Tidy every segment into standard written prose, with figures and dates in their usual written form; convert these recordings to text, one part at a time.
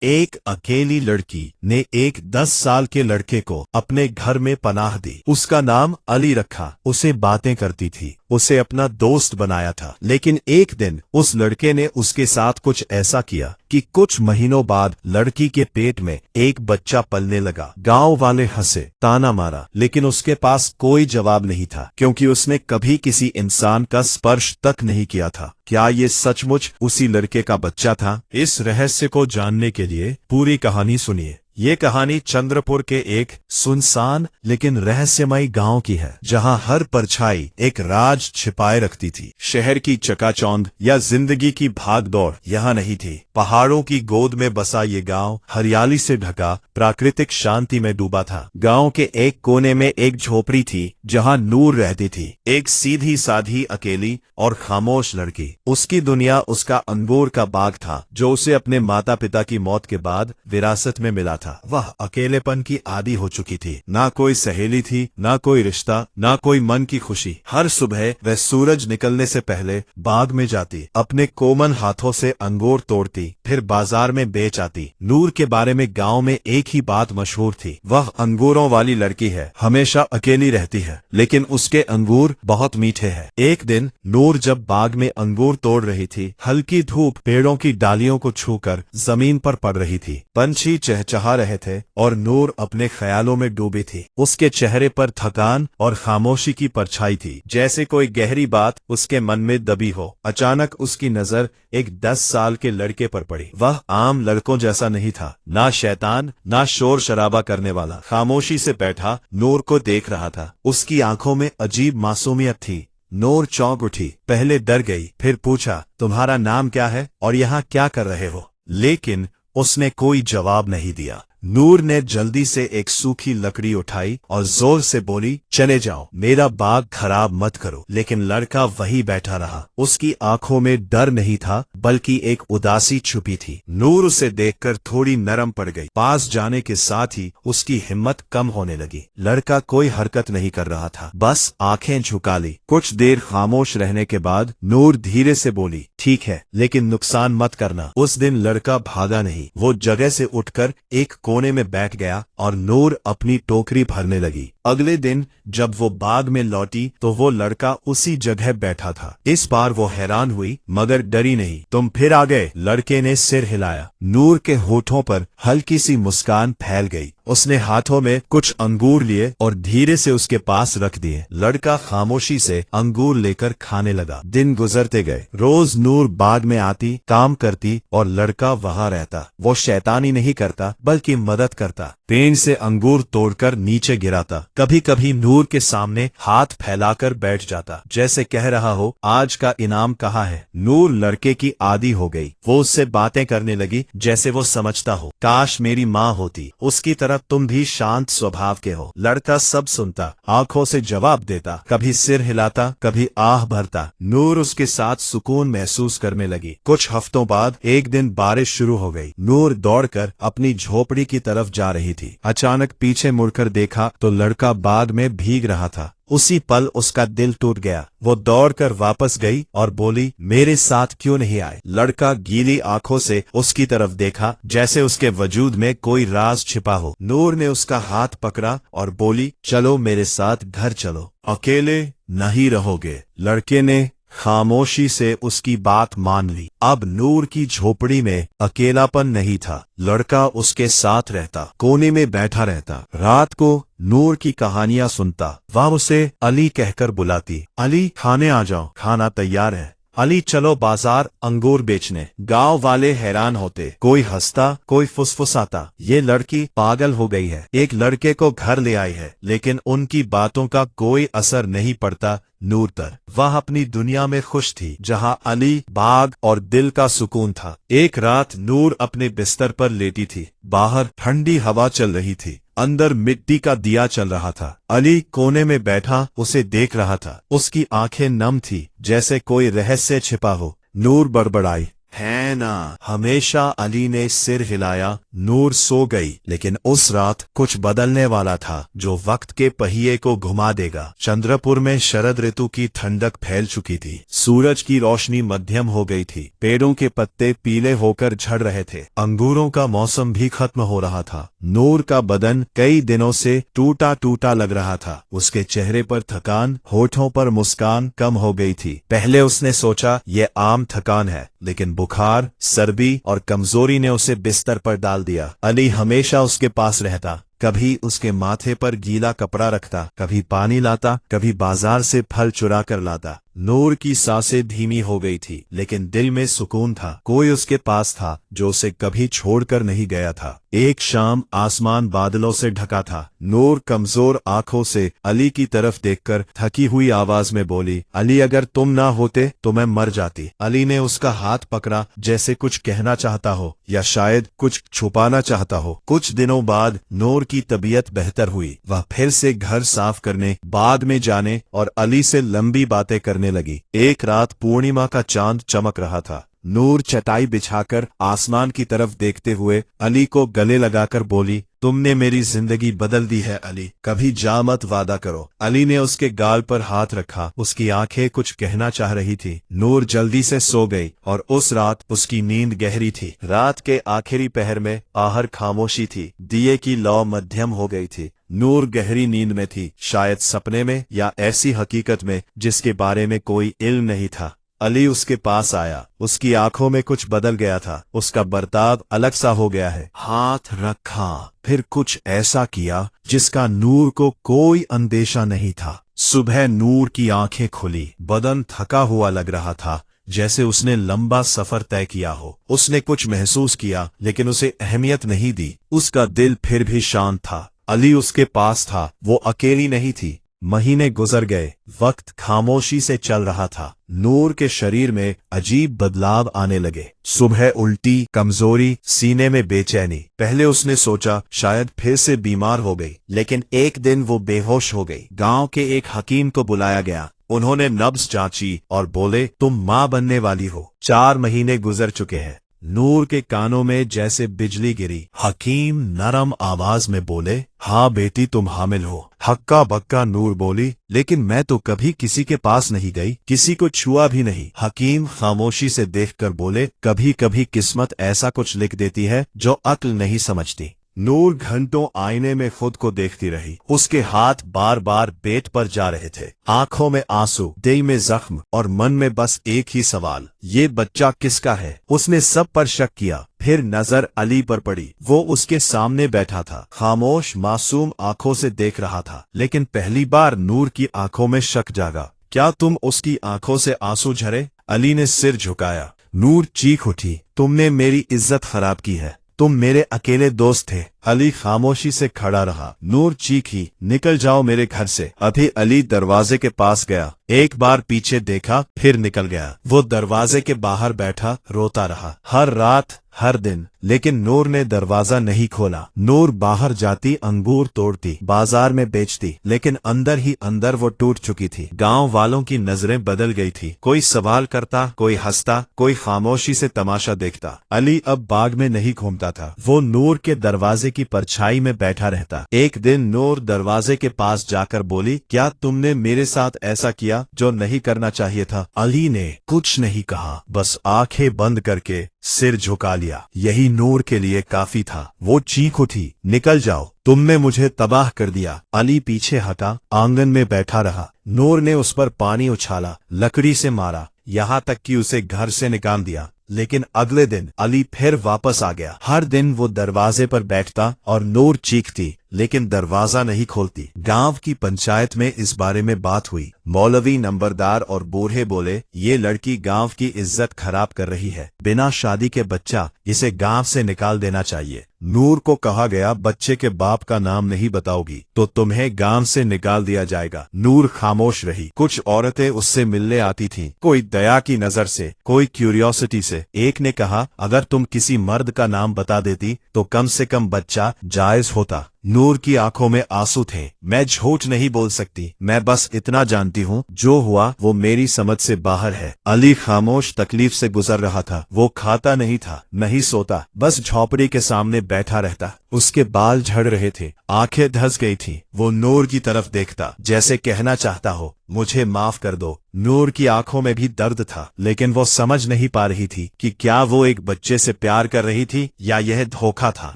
एक अकेली लड़की ने एक 10 साल के लड़के को अपने घर में पनाह दी। उसका नाम अली रखा। उसे बातें करती थी, उसे अपना दोस्त बनाया था। लेकिन एक दिन उस लड़के ने उसके साथ कुछ ऐसा किया कि कुछ महीनों बाद लड़की के पेट में एक बच्चा पलने लगा। गांव वाले हंसे, ताना मारा, लेकिन उसके पास कोई जवाब नहीं था, क्योंकि उसने कभी किसी इंसान का स्पर्श तक नहीं किया था। क्या ये सचमुच उसी लड़के का बच्चा था? इस रहस्य को जानने के लिए पूरी कहानी सुनिए। ये कहानी चंद्रपुर के एक सुनसान लेकिन रहस्यमयी गांव की है, जहां हर परछाई एक राज छिपाए रखती थी। शहर की चकाचौंध या जिंदगी की भागदौड़ यहाँ नहीं थी। पहाड़ों की गोद में बसा ये गांव हरियाली से ढका प्राकृतिक शांति में डूबा था। गांव के एक कोने में एक झोपड़ी थी, जहां नूर रहती थी, एक सीधी साधी अकेली और खामोश लड़की। उसकी दुनिया उसका अंगूर का बाग था, जो उसे अपने माता पिता की मौत के बाद विरासत में मिला था। वह अकेलेपन की आदी हो चुकी थी। ना कोई सहेली थी, ना कोई रिश्ता, ना कोई मन की खुशी। हर सुबह वह सूरज निकलने से पहले बाग में जाती, अपने कोमल हाथों से अंगूर तोड़ती, फिर बाजार में बेच आती। नूर के बारे में गांव में एक ही बात मशहूर थी, वह अंगूरों वाली लड़की है, हमेशा अकेली रहती है, लेकिन उसके अंगूर बहुत मीठे हैं। एक दिन नूर जब बाग में अंगूर तोड़ रही थी, हल्की धूप पेड़ों की डालियों को छूकर जमीन पर पड़ रही थी। पंछी चहचहा रहे थे और नूर अपने ख्यालों में डूबी थी। उसके चेहरे पर थकान और खामोशी की परछाई थी, जैसे कोई गहरी बात उसके मन में दबी हो। अचानक उसकी नजर एक 10 साल के लड़के पर पड़ी। वह आम लड़कों जैसा नहीं था, ना शैतान, ना शोर शराबा करने वाला। खामोशी से बैठा नूर को देख रहा था। उसकी आंखों में अजीब मासूमियत थी। नूर चौंक उठी, पहले डर गई, फिर पूछा, तुम्हारा नाम क्या है और यहाँ क्या कर रहे हो? लेकिन उसने कोई जवाब नहीं दिया। नूर ने जल्दी से एक सूखी लकड़ी उठाई और जोर से बोली, चले जाओ, मेरा बाग खराब मत करो। लेकिन लड़का वही बैठा रहा। उसकी आंखों में डर नहीं था, बल्कि एक उदासी छुपी थी। नूर उसे देखकर थोड़ी नरम पड़ गई। पास जाने के साथ ही उसकी हिम्मत कम होने लगी। लड़का कोई हरकत नहीं कर रहा था, बस आंखें झुका ली। कुछ देर खामोश रहने के बाद नूर धीरे से बोली, ठीक है, लेकिन नुकसान मत करना। उस दिन लड़का भागा नहीं, वो जगह से उठकर एक कोने में बैठ गया और नूर अपनी टोकरी भरने लगी। अगले दिन जब वो बाग में लौटी तो वो लड़का उसी जगह बैठा था। इस बार वो हैरान हुई, मगर डरी नहीं। तुम फिर आ गए? लड़के ने सिर हिलाया। नूर के होठों पर हल्की सी मुस्कान फैल गई। उसने हाथों में कुछ अंगूर लिए और धीरे से उसके पास रख दिए। लड़का खामोशी से अंगूर लेकर खाने लगा। दिन गुजरते गए। रोज नूर बाग में आती, काम करती और लड़का वहां रहता। वो शैतानी नहीं करता, बल्कि मदद करता। पेड़ से अंगूर तोड़कर नीचे गिराता। कभी कभी नूर के सामने हाथ फैलाकर बैठ जाता, जैसे कह रहा हो, आज का इनाम कहाँ है? नूर लड़के की आदी हो गई। वो उससे बातें करने लगी जैसे वो समझता हो। काश मेरी माँ होती, उसकी तरह तुम भी शांत स्वभाव के हो। लड़का सब सुनता, आंखों से जवाब देता, कभी सिर हिलाता, कभी आह भरता। नूर उसके साथ सुकून महसूस करने लगी। कुछ हफ्तों बाद एक दिन बारिश शुरू हो गई। नूर दौड़कर अपनी झोपड़ी की तरफ जा रही थी। अचानक पीछे मुड़कर देखा तो लड़का बाग में भीग रहा था। उसी पल उसका दिल टूट गया। वो दौड़कर वापस गई और बोली, मेरे साथ क्यों नहीं आए? लड़का गीली आंखों से उसकी तरफ देखा, जैसे उसके वजूद में कोई राज छिपा हो। नूर ने उसका हाथ पकड़ा और बोली, चलो मेरे साथ घर चलो, अकेले नहीं रहोगे। लड़के ने खामोशी से उसकी बात मान ली। अब नूर की झोपड़ी में अकेलापन नहीं था। लड़का उसके साथ रहता, कोने में बैठा रहता। रात को नूर की कहानियां सुनता। वह उसे अली कहकर बुलाती, अली खाने आ जाओ, खाना तैयार है। अली चलो बाजार अंगूर बेचने। गांव वाले हैरान होते, कोई हंसता, कोई फुसफुसाता, ये लड़की पागल हो गई है, एक लड़के को घर ले आई है। लेकिन उनकी बातों का कोई असर नहीं पड़ता नूर पर। वह अपनी दुनिया में खुश थी, जहां अली, बाग और दिल का सुकून था। एक रात नूर अपने बिस्तर पर लेटी थी। बाहर ठंडी हवा चल रही थी, अंदर मिट्टी का दिया चल रहा था। अली कोने में बैठा उसे देख रहा था। उसकी आंखें नम थी, जैसे कोई रहस्य छिपा हो। नूर बड़बड़ाई, है ना। हमेशा अली ने सिर हिलाया। नूर सो गई, लेकिन उस रात कुछ बदलने वाला था जो वक्त के पहिए को घुमा देगा। चंद्रपुर में शरद ऋतु की ठंडक फैल चुकी थी। सूरज की रोशनी मध्यम हो गई थी। पेड़ों के पत्ते पीले होकर झड़ रहे थे। अंगूरों का मौसम भी खत्म हो रहा था। नूर का बदन कई दिनों से टूटा टूटा लग रहा था। उसके चेहरे पर थकान, होठों पर मुस्कान कम हो गई थी। पहले उसने सोचा ये आम थकान है, लेकिन बुखार, सर्दी और कमजोरी ने उसे बिस्तर पर डाल दिया। अली हमेशा उसके पास रहता। कभी उसके माथे पर गीला कपड़ा रखता, कभी पानी लाता, कभी बाजार से फल चुरा कर लाता। नूर की सांसें धीमी हो गई थी, लेकिन दिल में सुकून था। कोई उसके पास था जो उसे कभी छोड़कर नहीं गया था। एक शाम आसमान बादलों से ढका था। नूर कमजोर आंखों से अली की तरफ देखकर थकी हुई आवाज में बोली, अली अगर तुम ना होते तो मैं मर जाती। अली ने उसका हाथ पकड़ा, जैसे कुछ कहना चाहता हो या शायद कुछ छुपाना चाहता हो। कुछ दिनों बाद नूर की तबीयत बेहतर हुई। वह फिर से घर साफ करने, बाग में जाने और अली से लंबी बातें करने लगी। एक रात पूर्णिमा का चांद चमक रहा था। नूर चटाई बिछाकर आसमान की तरफ देखते हुए अली को गले लगाकर बोली, तुमने मेरी जिंदगी बदल दी है अली, कभी जा मत, वादा करो। अली ने उसके गाल पर हाथ रखा। उसकी आंखें कुछ कहना चाह रही थी। नूर जल्दी से सो गई और उस रात उसकी नींद गहरी थी। रात के आखिरी पहर में बाहर खामोशी थी। दिए की लौ मध्यम हो गई थी। नूर गहरी नींद में थी, शायद सपने में या ऐसी हकीकत में जिसके बारे में कोई इल्म नहीं था। अली उसके पास आया। उसकी आंखों में कुछ बदल गया था। उसका बर्ताव अलग सा हो गया है। हाथ रखा, फिर कुछ ऐसा किया जिसका नूर को कोई अंदेशा नहीं था। सुबह नूर की आंखें खुली। बदन थका हुआ लग रहा था, जैसे उसने लंबा सफर तय किया हो। उसने कुछ महसूस किया, लेकिन उसे अहमियत नहीं दी। उसका दिल फिर भी शांत था। अली उसके पास था, वो अकेली नहीं थी। महीने गुजर गए। वक्त खामोशी से चल रहा था। नूर के शरीर में अजीब बदलाव आने लगे। सुबह उल्टी, कमजोरी, सीने में बेचैनी। पहले उसने सोचा शायद फिर से बीमार हो गई, लेकिन एक दिन वो बेहोश हो गई। गांव के एक हकीम को बुलाया गया। उन्होंने नब्ज जांची और बोले, तुम मां बनने वाली हो। 4 महीने गुजर चुके हैं। नूर के कानों में जैसे बिजली गिरी। हकीम नरम आवाज में बोले, हाँ बेटी, तुम हामिल हो। हक्का बक्का नूर बोली, लेकिन मैं तो कभी किसी के पास नहीं गई, किसी को छुआ भी नहीं। हकीम खामोशी से देखकर बोले, कभी कभी किस्मत ऐसा कुछ लिख देती है जो अक्ल नहीं समझती। नूर घंटों आईने में खुद को देखती रही। उसके हाथ बार बार पेट पर जा रहे थे। आंखों में आंसू, दिल में जख्म और मन में बस एक ही सवाल, ये बच्चा किसका है। उसने सब पर शक किया। फिर नजर अली पर पड़ी। वो उसके सामने बैठा था, खामोश, मासूम आंखों से देख रहा था। लेकिन पहली बार नूर की आंखों में शक जागा। क्या तुम उसकी आंखों से आंसू झरे? अली ने सिर झुकाया। नूर चीख उठी, तुमने मेरी इज्जत खराब की है। तुम मेरे अकेले दोस्त थे। अली खामोशी से खड़ा रहा। नूर चीखी, निकल जाओ मेरे घर से। अभी अली दरवाजे के पास गया। एक बार पीछे देखा, फिर निकल गया। वो दरवाजे के बाहर बैठा रोता रहा, हर रात, हर दिन। लेकिन नूर ने दरवाजा नहीं खोला। नूर बाहर जाती, अंगूर तोड़ती, बाजार में बेचती, लेकिन अंदर ही अंदर वो टूट चुकी थी। गांव वालों की नजरें बदल गई थी। कोई सवाल करता, कोई हंसता, कोई खामोशी से तमाशा देखता। अली अब बाग में नहीं घूमता था। वो नूर के दरवाजे की परछाई में बैठा रहता। एक दिन नूर दरवाजे के पास जाकर बोली, क्या तुमने मेरे साथ ऐसा किया जो नहीं करना चाहिए था? अली ने कुछ नहीं कहा, बस आंखें बंद करके सिर झुका लिया। यही नूर के लिए काफी था। वो चीख उठी, निकल जाओ, तुमने मुझे तबाह कर दिया। अली पीछे हटा, आंगन में बैठा रहा। नूर ने उस पर पानी उछाला, लकड़ी से मारा, यहाँ तक कि उसे घर से निकाल दिया। लेकिन अगले दिन अली फिर वापस आ गया। हर दिन वो दरवाजे पर बैठता और नूर चीखती, लेकिन दरवाजा नहीं खोलती। गांव की पंचायत में इस बारे में बात हुई। मौलवी, नंबरदार और बूढ़े बोले, ये लड़की गांव की इज्जत खराब कर रही है। बिना शादी के बच्चा, इसे गांव से निकाल देना चाहिए। नूर को कहा गया, बच्चे के बाप का नाम नहीं बताओगी तो तुम्हें गांव से निकाल दिया जाएगा। नूर खामोश रही। कुछ औरतें उससे मिलने आती थीं, कोई दया की नजर से, कोई क्यूरियोसिटी से। एक ने कहा, अगर तुम किसी मर्द का नाम बता देती तो कम से कम बच्चा जायज होता। नूर की आंखों में आंसू थे। मैं झूठ नहीं बोल सकती, मैं बस इतना जानती हूँ, जो हुआ वो मेरी समझ से बाहर है। अली खामोश तकलीफ से गुजर रहा था। वो खाता नहीं था, नहीं सोता, बस झोपड़ी के सामने बैठा रहता। उसके बाल झड़ रहे थे, आंखें धंस गई थी। वो नूर की तरफ देखता, जैसे कहना चाहता हो, मुझे माफ कर दो। नूर की आंखों में भी दर्द था, लेकिन वो समझ नहीं पा रही थी कि क्या वो एक बच्चे से प्यार कर रही थी या यह धोखा था।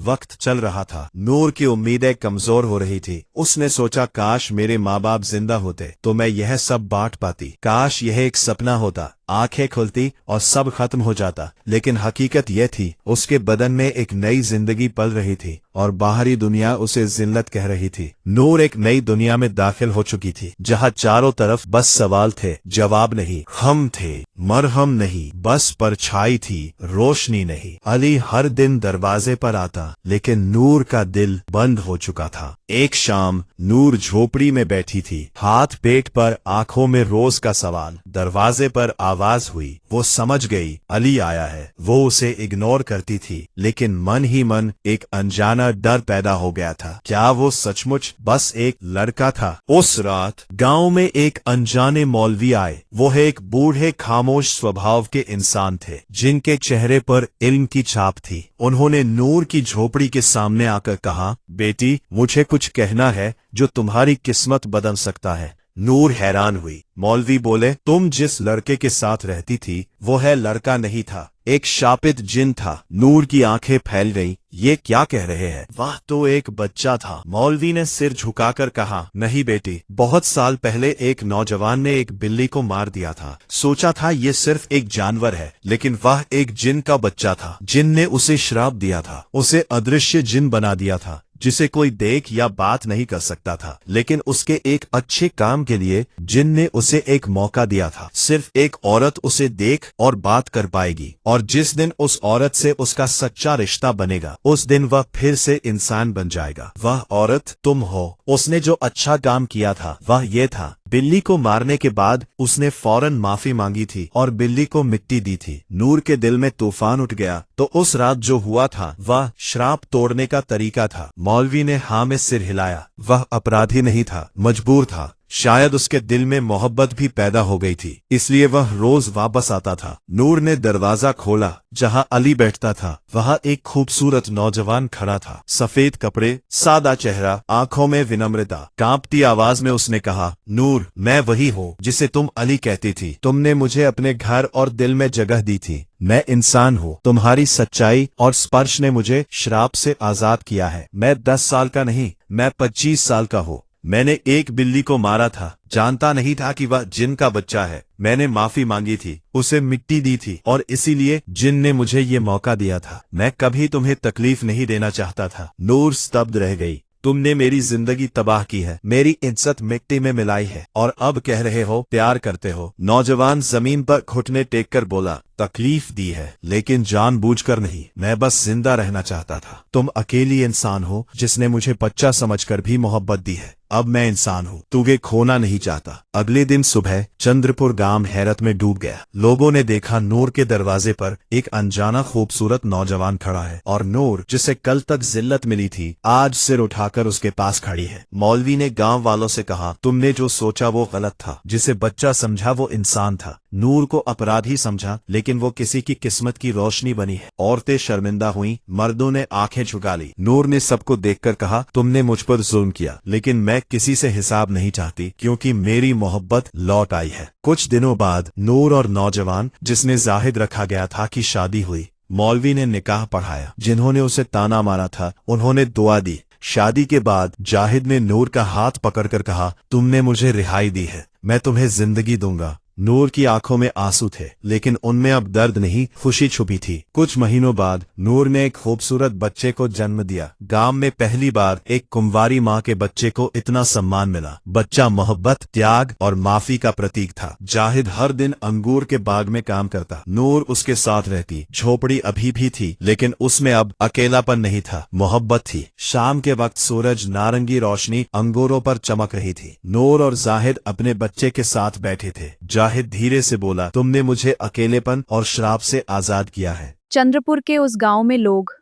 वक्त चल रहा था, नूर की उम्मीदें कमजोर हो रही थी। उसने सोचा, काश मेरे माँ बाप जिंदा होते तो मैं यह सब बांट पाती। काश यह एक सपना होता, आंखें खुलती और सब खत्म हो जाता। लेकिन हकीकत यह थी, उसके बदन में एक नई जिंदगी पल रही थी और बाहरी दुनिया उसे जिल्लत कह रही थी। नूर एक नई दुनिया में दाखिल हो चुकी थी, जहाँ चारों तरफ बस सवाल थे, जवाब नहीं। हम थे, मरहम नहीं, बस परछाई थी, रोशनी नहीं। अली हर दिन दरवाजे पर आता, लेकिन नूर का दिल बंद हो चुका था। एक शाम नूर झोपड़ी में बैठी थी, हाथ पेट पर, आंखों में रोज का सवाल। दरवाजे पर आवाज हुई। वो समझ गई, अली आया है। वो उसे इग्नोर करती थी, लेकिन मन ही मन एक अनजाना डर पैदा हो गया था। क्या वो सचमुच बस एक लड़का था? उस रात गांव में एक अनजाने मौलवी आए। वो एक बूढ़े खामोश स्वभाव के इंसान थे, जिनके चेहरे पर इल्म की छाप थी। उन्होंने नूर की झोपड़ी के सामने आकर कहा, बेटी, मुझे कुछ कहना है जो तुम्हारी किस्मत बदल सकता है। नूर हैरान हुई। मौलवी बोले, तुम जिस लड़के के साथ रहती थी वो है लड़का नहीं था, एक शापित जिन था। नूर की आंखें फैल गईं। ये क्या कह रहे हैं? वह तो एक बच्चा था। मौलवी ने सिर झुकाकर कहा, नहीं बेटी, बहुत साल पहले एक नौजवान ने एक बिल्ली को मार दिया था। सोचा था ये सिर्फ एक जानवर है, लेकिन वह एक जिन का बच्चा था। जिन ने उसे श्राप दिया था, उसे अदृश्य जिन बना दिया था, जिसे कोई देख या बात नहीं कर सकता था। लेकिन उसके एक अच्छे काम के लिए जिन ने उसे एक मौका दिया था। सिर्फ एक औरत उसे देख और बात कर पाएगी, और जिस दिन उस औरत से उसका सच्चा रिश्ता बनेगा, उस दिन वह फिर से इंसान बन जाएगा। वह औरत तुम हो। उसने जो अच्छा काम किया था वह ये था, बिल्ली को मारने के बाद उसने फौरन माफी मांगी थी और बिल्ली को मिट्टी दी थी। नूर के दिल में तूफान उठ गया। तो उस रात जो हुआ था वह श्राप तोड़ने का तरीका था। मौलवी ने हाँ में सिर हिलाया। वह अपराधी नहीं था, मजबूर था। शायद उसके दिल में मोहब्बत भी पैदा हो गई थी, इसलिए वह रोज वापस आता था। नूर ने दरवाजा खोला। जहाँ अली बैठता था वहाँ एक खूबसूरत नौजवान खड़ा था। सफेद कपड़े, सादा चेहरा, आंखों में विनम्रता। कांपती आवाज में उसने कहा, नूर, मैं वही हूँ जिसे तुम अली कहती थी। तुमने मुझे अपने घर और दिल में जगह दी थी। मैं इंसान हूँ। तुम्हारी सच्चाई और स्पर्श ने मुझे श्राप से आजाद किया है। मैं 10 साल का नहीं, मैं 25 साल का हूँ। मैंने एक बिल्ली को मारा था, जानता नहीं था कि वह जिन का बच्चा है। मैंने माफी मांगी थी, उसे मिट्टी दी थी, और इसीलिए जिन ने मुझे ये मौका दिया था। मैं कभी तुम्हें तकलीफ नहीं देना चाहता था। नूर स्तब्ध रह गई। तुमने मेरी जिंदगी तबाह की है, मेरी इज्जत मिट्टी में मिलाई है, और अब कह रहे हो प्यार करते हो। नौजवान जमीन पर घुटने टेक कर बोला, तकलीफ दी है, लेकिन जानबूझकर नहीं। मैं बस जिंदा रहना चाहता था। तुम अकेली इंसान हो जिसने मुझे बच्चा समझकर भी मोहब्बत दी है। अब मैं इंसान हूँ, तुम्हें खोना नहीं चाहता। अगले दिन सुबह चंद्रपुर गांव हैरत में डूब गया। लोगों ने देखा नूर के दरवाजे पर एक अनजाना खूबसूरत नौजवान खड़ा है, और नूर, जिसे कल तक जिल्लत मिली थी, आज सिर उठाकर उसके पास खड़ी है। मौलवी ने गांव वालों से कहा, तुमने जो सोचा वो गलत था। जिसे बच्चा समझा वो इंसान था। नूर को अपराधी समझा, लेकिन वो किसी की किस्मत की रोशनी बनी है। औरतें शर्मिंदा हुईं, मर्दों ने आंखें झुका ली। नूर ने सबको देखकर कहा, तुमने मुझ पर जुल्म किया, लेकिन मैं किसी से हिसाब नहीं चाहती, क्योंकि मेरी मोहब्बत लौट आई है। कुछ दिनों बाद नूर और नौजवान, जिसने जाहिद रखा गया था, की शादी हुई। मौलवी ने निकाह पढ़ाया। जिन्होंने उसे ताना मारा था उन्होंने दुआ दी। शादी के बाद जाहिद ने नूर का हाथ पकड़कर कहा, तुमने मुझे रिहाई दी है, मैं तुम्हें जिंदगी दूंगा। नूर की आंखों में आंसू थे, लेकिन उनमें अब दर्द नहीं, खुशी छुपी थी। कुछ महीनों बाद नूर ने एक खूबसूरत बच्चे को जन्म दिया। गांव में पहली बार एक कुंवारी माँ के बच्चे को इतना सम्मान मिला। बच्चा मोहब्बत, त्याग और माफी का प्रतीक था। जाहिद हर दिन अंगूर के बाग में काम करता। नूर उसके साथ रहती। झोपड़ी अभी भी थी, लेकिन उसमें अब अकेलापन नहीं था, मोहब्बत थी। शाम के वक्त सूरज नारंगी रोशनी अंगूरों पर चमक रही थी। नूर और जाहिद अपने बच्चे के साथ बैठे थे। जाहिद धीरे से बोला, तुमने मुझे अकेलेपन और श्राप से आजाद किया है। चंद्रपुर के उस गांव में लोग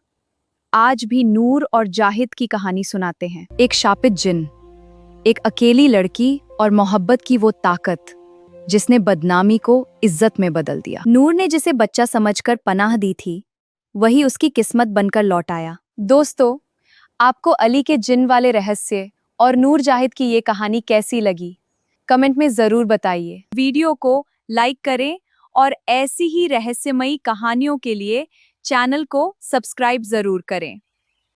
आज भी नूर और जाहिद की कहानी सुनाते हैं। एक शापित जिन, एक अकेली लड़की और मोहब्बत की वो ताकत जिसने बदनामी को इज्जत में बदल दिया। नूर ने जिसे बच्चा समझकर पनाह दी थी, वही उसकी किस्मत बनकर लौट आया। दोस्तों, आपको अली के जिन वाले रहस्य और नूर जाहिद की ये कहानी कैसी लगी? कमेंट में जरूर बताइए। वीडियो को लाइक करें और ऐसी ही रहस्यमयी कहानियों के लिए चैनल को सब्सक्राइब जरूर करें।